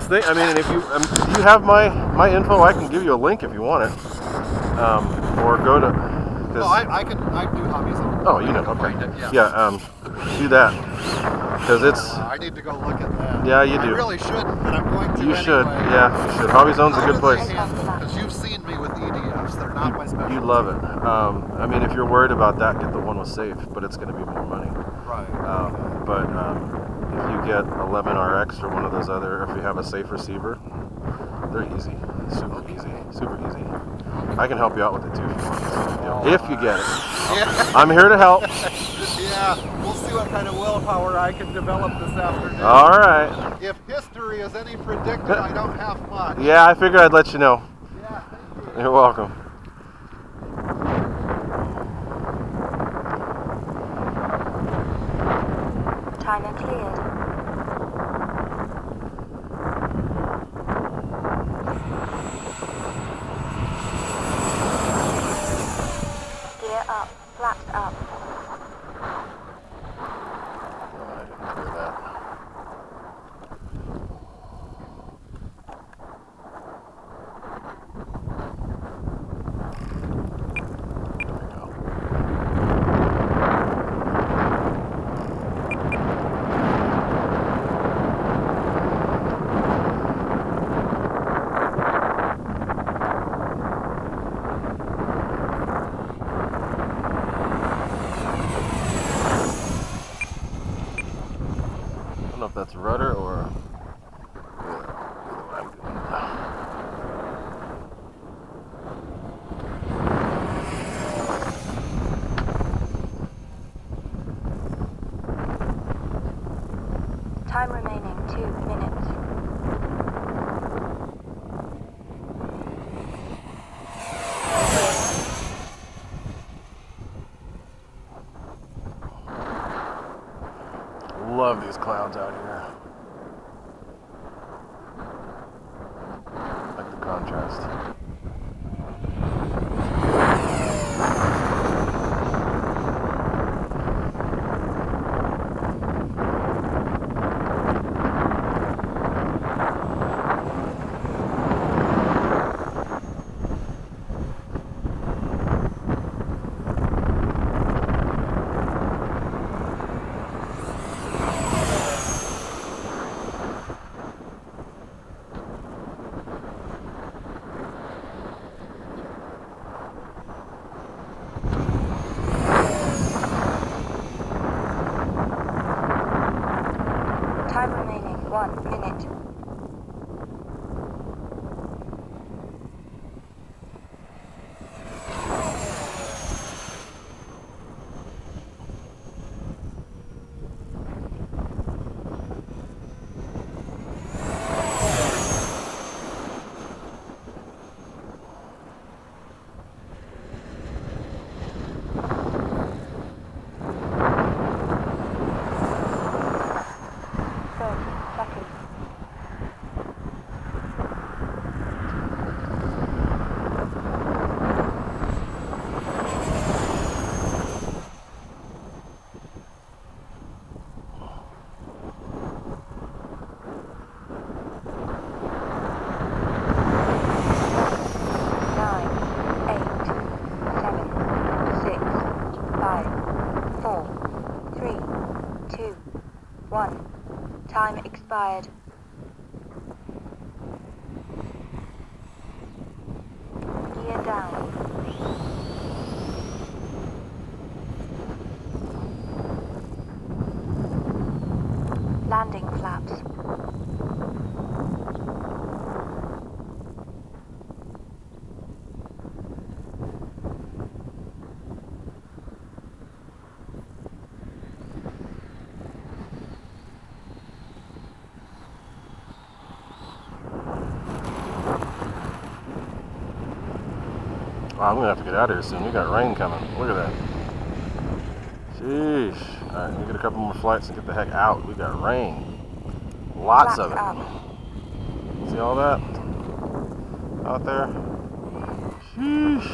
this thing. I mean, if you you have my info, I can give you a link if you want it, or go to. Well, I do hobbies. Oh, you know, okay. Yeah, do that because it's. I need to go look at that. Yeah, you do. I really shouldn't, but I'm going to. You anyway. should. Yeah, you should. Hobby Zone's a good place. Because you've seen me with EDFs. They're not my specialty. You love it. I mean, if you're worried about that, get the one with safe, but it's going to be more money. Right. But if you get 11RX or one of those other, if you have a safe receiver, they're easy, super easy. I can help you out with it too if you want. If you get it. Yeah. I'm here to help. Yeah, we'll see what kind of willpower I can develop this afternoon. All right. If history is any predictor, I don't have much. Yeah, I figured I'd let you know. Yeah, thank you. You're welcome. Timer cleared. Gear up, flaps up. I didn't hear that. I don't know if that's rudder or what I'm doing. Time remaining 2 minutes. Love these clouds out here. Like the contrast. Time remaining 1 minute. Time expired. Gear down. Landing flaps. Wow, I'm gonna have to get out of here soon. We got rain coming. Look at that. Sheesh. Alright, we get a couple more flights and get the heck out. We got rain. Lots of it. See all that? Out there? Sheesh.